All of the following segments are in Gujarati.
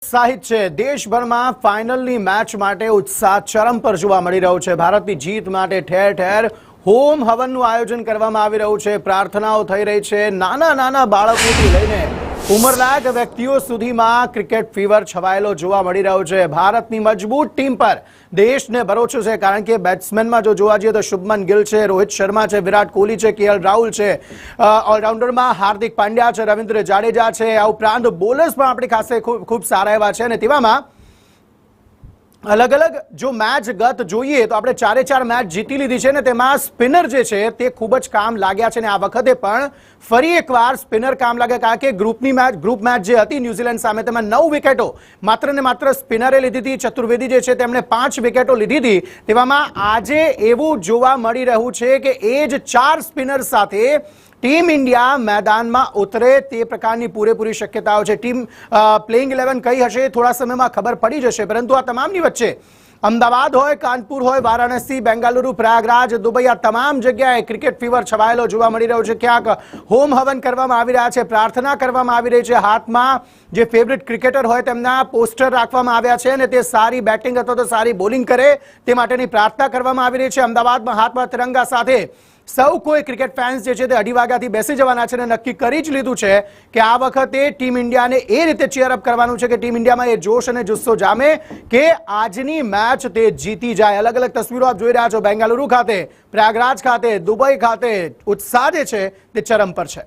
ઉત્સાહિત છે। દેશભરમાં ફાઇનલની મેચ માટે ઉત્સાહ ચરમ પર જોવા મળી રહ્યો છે। ભારતની જીત માટે ઠેર ઠેર હોમ હવનનું આયોજન કરવામાં આવી રહ્યું છે। પ્રાર્થનાઓ થઈ રહી છે। નાના નાના બાળકોથી લઈને ઉંમરલાયક વ્યક્તિઓ સુધીમાં ક્રિકેટ ફીવર છવાયેલો જોવા મળી રહ્યો છે। ભારતની મજબૂત ટીમ પર દેશને ભરોસો છે, કારણ કે બેટ્સમેનમાં જો જોવા જઈએ તો શુભમન ગિલ છે, રોહિત શર્મા છે, વિરાટ કોહલી છે, કેએલ રાહુલ છે, ઓલરાઉન્ડરમાં હાર્દિક પાંડ્યા છે, રવિન્દ્ર જાડેજા છે। આ ઉપરાંત બોલર્સ પણ આપણી ખાસે ખૂબ સારા એવા છે। અને તેવામાં अलग अलग जो मैच गत જોઈએ તો આપણે ચારે ચાર મેચ જીતી લીધી છે ને તેમાં સ્પિનર જે છે તે ખૂબ જ કામ લાગ્યા છે। ને આ વખતે પણ ફરી એકવાર સ્પિનર કામ લાગે, કારણ કે ગ્રુપ મેચ જે હતી ન્યુઝીલેન્ડ સામે તેમાં 9 વિકેટો માત્ર ને માત્ર સ્પિનરે લીધી હતી। ચતુર્વેદી જે છે તેમણે 5 વિકેટો લીધી હતી। તેવામાં આજે એવું જોવા મળી રહ્યું છે કે એ જ 4 સ્પિનર સાથે ટીમ ઇન્ડિયા मैदाનમાં ઉતરે તે પ્રકારની પૂરેપૂરી શક્યતાઓ છે। ટીમ પ્લેઇંગ 11 કઈ હશે થોડા સમયમાં ખબર પડી જશે, પરંતુ આ તમામની વચ્ચે અમદાવાદ હોય, કાનપુર હોય, વારાણસી, બેંગાલુરુ, પ્રયાગરાજ, દુબઈ આ તમામ જગ્યાએ ક્રિકેટ ફીવર છવાયેલો જોવા મળી રહ્યો છે। ક્યાંક હોમ હવન કરવામાં આવી રહ્યા છે, પ્રાર્થના કરવામાં આવી રહી છે, હાથમાં જે ફેવરિટ ક્રિકેટર હોય તેમના પોસ્ટર રાખવામાં આવ્યા છે અને તે સારી બેટિંગ અથવા તો સારી બોલિંગ કરે તે માટેની પ્રાર્થના કરવામાં આવી રહી છે। અમદાવાદમાં હાથમાં તિરંગા સાથે સૌ કોઈ ક્રિકેટ ફેન્સ જે છે તે 2:30 વાગ્યાથી બેસી જવાના છે અને નક્કી કરી જ લીધું છે કે આ વખતે ટીમ ઇન્ડિયાને એ રીતે ચીયરઅપ કરવાનું છે કે ટીમ ઇન્ડિયામાં એ જોશ અને જુસ્સો જામે કે આજની મેચ તે જીતી જાય। અલગ અલગ તસવીરો આપ જોઈ રહ્યા છો। બેંગાલુરુ ખાતે, પ્રયાગરાજ ખાતે, દુબઈ ખાતે ઉત્સાહ જે છે તે ચરમ પર છે।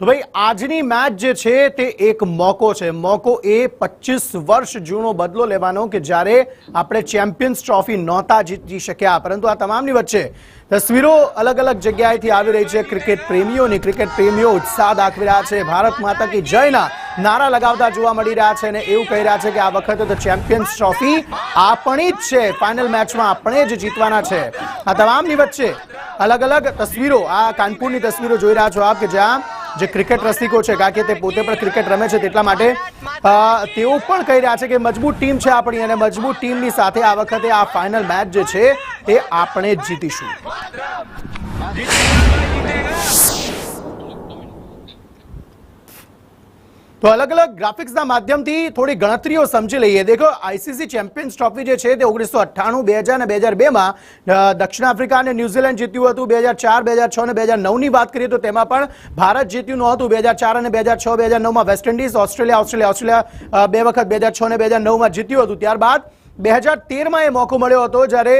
તો ભાઈ આજની મેચ જે છે તે એક મોકો છે। મોકો એ 25 વર્ષ જૂનો બદલો લેવાનો કે જ્યારે આપણે ચેમ્પિયન્સ ટ્રોફી નહોતા જીતી શક્યા, પરંતુ આ તમામની વચ્ચે તસવીરો અલગ અલગ જગ્યાએથી આવી રહી છે। ક્રિકેટ પ્રેમીઓ ઉત્સાહ દાખવી રહ્યા છે, ભારત માતા કી જયના નારા લગાવતા જોવા મળી રહ્યા છે અને એવું કહી રહ્યા છે કે આ વખતે તો ચેમ્પિયન્સ ટ્રોફી આપણી જ છે, ફાઇનલ મેચમાં આપણે જ જીતવાના છે। આ તમામની વચ્ચે અલગ અલગ તસવીરો, આ કાનપુરની તસવીરો જોઈ રહ્યા છો આપ કે જ્યાં જે ક્રિકેટ રસિકો છે, કારણ કે તે પોતે પણ ક્રિકેટ રમે છે તેટલા માટે તેઓ પણ કહી રહ્યા છે કે મજબૂત ટીમ છે આપણી અને મજબૂત ટીમની સાથે આ વખતે આ ફાઇનલ મેચ જે છે તે આપણે જ જીતીશું। તો अलग अलग ग्राफिक्स ना माध्यम थी थोड़ी गणतरीओ समझी लीए। देखो आईसीसी चैंपियंस ट्रॉफी जे छे ते 1998, 2000 ने 2002 में दक्षिण आफ्रिका ने न्यूजीलैंड जीत्युं हतुं। 2004, 2006 ने 2009 ની વાત કરીએ તો તેમાં પણ ભારત જીત્યું નહોતું। 2004 અને 2006, 2009 માં વેસ્ટ ઇન્ડિઝ, ઓસ્ટ્રેલિયા બે વખત 2006 ને 2009 માં જીત્યું હતું। ત્યારબાદ 2013 માં એ મોકો મળ્યો હતો જ્યારે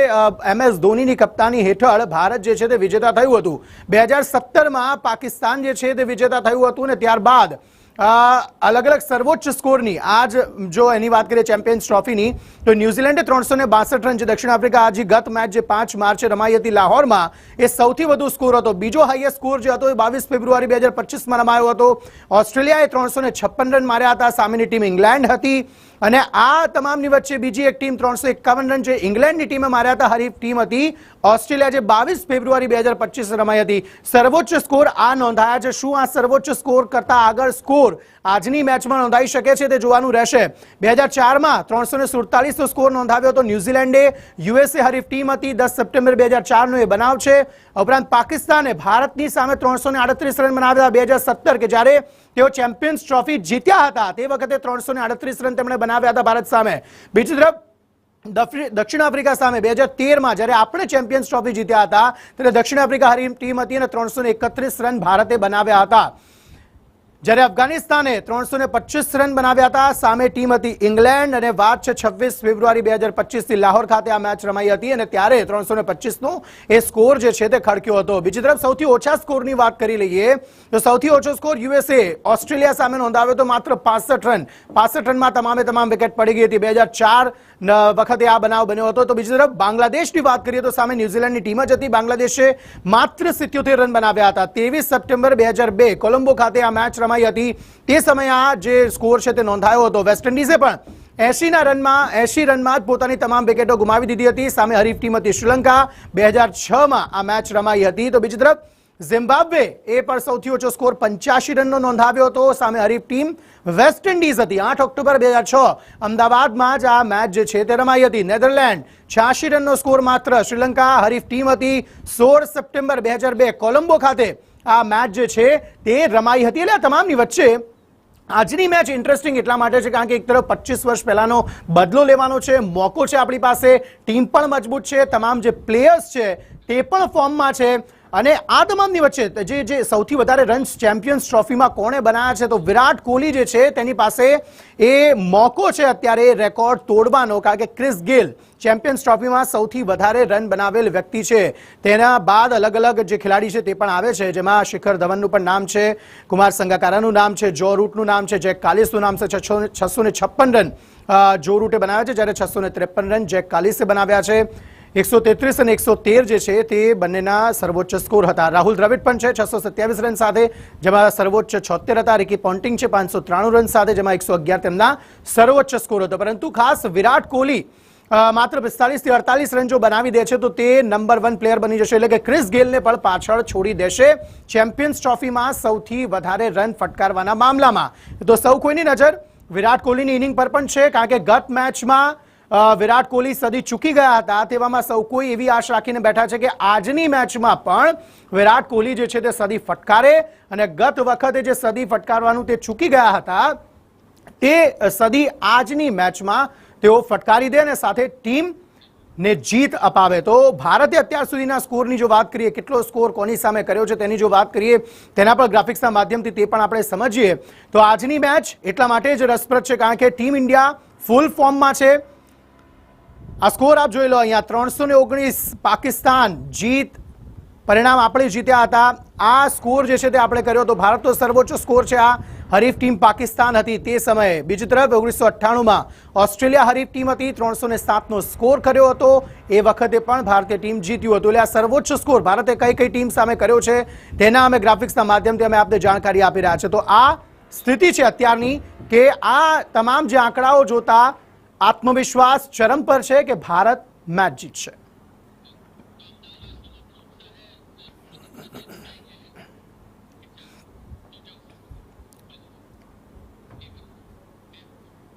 MS ધોનીની કપ્તાની હેઠળ ભારત જે છે તે વિજેતા થયું હતું। 2017 માં પાકિસ્તાન જે છે તે વિજેતા થયું હતું અને ત્યારબાદ अलग अलग सर्वोच्च स्कोरनी आज जो एनी बात करिए चैंपियंस ट्रॉफीनी तो न्यूजीलैंडे 362 रन, दक्षिण आफ्रिका आज गत मैच जे 5 मार्चे रमाई थी लाहोરમાં એ સૌથી વધુ સ્કોર હતો। બીજો હાઈએસ્ટ સ્કોર જે હતો એ 22 ફેબ્રુઆરી 2025 માં રમાયો હતો। ઓસ્ટ્રેલિયાએ 356 રન માર્યા હતા, સામેની ટીમ ઇંગ્લેન્ડ હતી અને આ તમામની વચ્ચે બીજી એક ટીમ 351 રન જે ઇંગ્લેન્ડની ટીમે માર્યા હતા, હરીફ ટીમ હતી ઓસ્ટ્રેલિયા જે 22 ફેબ્રુઆરી 2025 રમાઈ હતી। સર્વોચ્ચ સ્કોર આ નોંધાયા છે। શું આ સર્વોચ્ચ સ્કોર કરતા આગળ સ્કોર આજની મેચમાં નોંધાઈ શકે છે તે જોવાનું રહેશે। 2004 માં 347 નો સ્કોર નોંધાવ્યો હતો ન્યુઝીલેન્ડે, યુએસએ હરીફ ટીમ હતી। 10 સપ્ટેમ્બર 2004 નો એ બનાવ છે। ઉપરાંત પાકિસ્તાને ભારતની સામે 338 રન બનાવ્યા 2017 કે જ્યારે તેઓ ચેમ્પિયન્સ ટ્રોફી જીત્યા હતા તે વખતે 338 રન તેમણે બનાવ્યા હતા ભારત સામે। બીજી તરફ દક્ષિણ આફ્રિકા સામે 2013 માં જ્યારે આપણે ચેમ્પિયન્સ ટ્રોફી જીત્યા હતા ત્યારે દક્ષિણ આફ્રિકા હરીફ ટીમ હતી અને 331 રન ભારતે બનાવ્યા હતા। જ્યારે અફઘાનિસ્તાને 325 રન બનાવ્યા હતા, સામે ટીમ હતી ઇંગ્લેન્ડ અને વાત છે 26 ફેબ્રુઆરી 2025 થી લાહોર ખાતે આ મેચ રમાઈ હતી અને ત્યારે 325 નો એ સ્કોર જે છે તે ખડક્યો હતો। બીજી તરફ સૌથી ઓછા સ્કોરની વાત કરી લઈએ તો સૌથી ઓછો સ્કોર યુએસએ ઓસ્ટ્રેલિયા સામે નોંધાવ્યો તો માત્ર 65 રન। 65 રનમાં તમામ વિકેટ પડી ગઈ હતી। 2004 વખતે આ બનાવ બન્યો હતો। તો બીજી તરફ બાંગ્લાદેશની વાત કરીએ તો સામે ન્યુઝીલેન્ડની ટીમ જ હતી। બાંગ્લાદેશે માત્ર 77 રન બનાવ્યા હતા। 23 સપ્ટેમ્બર 2002 કોલંબો ખાતે આ મેચ રમાઈ હતી તે સમયે આ જે સ્કોર છે તે નોંધાયો હતો। વેસ્ટ ઇન્ડિઝે પણ 80 રનમાં જ પોતાની તમામ વિકેટો ગુમાવી દીધી હતી. સામે હરીફ ટીમ હતી શ્રીલંકા. 2006માં આ મેચ રમાઈ હતી. તો બીજી તરફ ઝિમ્બાબ્વે એ પણ સૌથી ઓછો સ્કોર 85 રનનો નોંધાવ્યો હતો. સામે હરીફ ટીમ વેસ્ટ ઇન્ડિઝ હતી. 8 ઓક્ટોબર 2006 અમદાવાદમાં જ આ મેચ જે છે તે રમાઈ હતી. નેધરલેન્ડ 86 રનનો સ્કોર માત્ર. શ્રીલંકા હરીફ ટીમ હતી. 16 સપ્ટેમ્બર 2002 કોલંબો ખાતે આ મેચ જે છે તે રમાઈ હતી. એટલે આ તમામની વચ્ચે આજની મેચ ઇન્ટરેસ્ટિંગ એટલા માટે છે કારણ કે એક તરફ 25 વર્ષ પહેલાનો બદલો લેવાનો છે, મોકો છે આપણી પાસે, ટીમ પણ મજબૂત છે, તમામ જે પ્લેયર્સ છે તે પણ ફોર્મમાં છે અને આ તમામની વચ્ચે જે સૌથી વધારે રન્સ ચેમ્પિયન્સ ટ્રોફીમાં કોણે બનાવ્યા છે તો વિરાટ કોહલી જે છે તેની પાસે એ મોકો છે અત્યારે રેકોર્ડ તોડવાનો કારણ કે ક્રિસ ગેલ ચેમ્પિયન્સ ટ્રોફીમાં સૌથી વધારે રન બનાવેલ વ્યક્તિ છે. તેના બાદ અલગ અલગ જે ખેલાડી છે તે પણ આવે છે જેમાં શિખર ધવનનું પણ નામ છે, કુમાર સંગાકારાનું નામ છે, જો રૂટનું નામ છે, જેક કાલિસનું નામ છે. 656 રન જો રૂટે બનાવ્યા છે જ્યારે 653 રન જેક કાલિસે બનાવ્યા છે. 133 અને 113 જે છે તે બંનેના સર્વોચ્ચ સ્કોર હતા. રાહુલ દ્રવિડ પણ છે 627 રન સાથે જેમાં સર્વોચ્ચ 76 હતા. રિકી પોન્ટિંગ છે 593 રન સાથે જેમાં 111 તેમના સર્વોચ્ચ સ્કોર હતો. પરંતુ ખાસ વિરાટ કોહલી માત્ર 45 થી 48 રન જો બનાવી દે છે તો તે નંબર 1 પ્લેયર બની જશે એટલે કે ક્રિસ ગેલને પણ પાછળ છોડી દેશે ચેમ્પિયન્સ ટ્રોફીમાં સૌથી વધારે રન ફટકારવાના મામલામાં. તો સૌ કોઈની નજર વિરાટ કોહલીની ઇનિંગ પર પણ છે કારણ કે ગત મેચમાં વિરાટ કોહલી સદી ચૂકી ગયા હતા. તેવામાં સૌ કોઈ એવી આશ રાખીને બેઠા છે કે આજની મેચમાં પણ વિરાટ કોહલી જે છે તે સદી ફટકારે અને ગત વખતે જે સદી ફટકારવાનું તે ચૂકી ગયા હતા તે સદી આજની મેચમાં તેઓ ફટકારી દે અને સાથે ટીમને જીત અપાવે. તો ભારતે અત્યાર સુધીના સ્કોરની જો વાત કરીએ, કેટલો સ્કોર કોની સામે કર્યો છે તેની જો વાત કરીએ તેના પર ગ્રાફિક્સના માધ્યમથી તે પણ આપણે સમજીએ તો આજની મેચ એટલા માટે જ રસપ્રદ છે કારણ કે ટીમ ઇન્ડિયા ફૂલ ફોર્મમાં છે. આ સ્કોર આપ જોઈ લો અહીંયા 319 પાકિસ્તાન જીત, પરિણામ આપણે જીત્યા હતા. આ સ્કોર જે છે તે આપણે કર્યો તો ભારતનો સર્વોચ્ચ સ્કોર છે આ હરીફ ટીમ પાકિસ્તાન હતી તે સમયે. બીજી તરફ 1998માં ઓસ્ટ્રેલિયા હરીફ ટીમ હતી, 307નો સ્કોર કર્યો હતો. એ વખતે પણ ભારતીય ટીમ જીત્યું હતું. એટલે આ સર્વોચ્ચ સ્કોર ભારતે કઈ કઈ ટીમ સામે કર્યો છે તેના અમે ગ્રાફિક્સના માધ્યમથી અમે આપને જાણકારી આપી રહ્યા છે. તો આ સ્થિતિ છે અત્યારની કે આ તમામ જે આંકડાઓ જોતા આત્મવિશ્વાસ ચરમ પર છે કે ભારત મેચ જીતશે.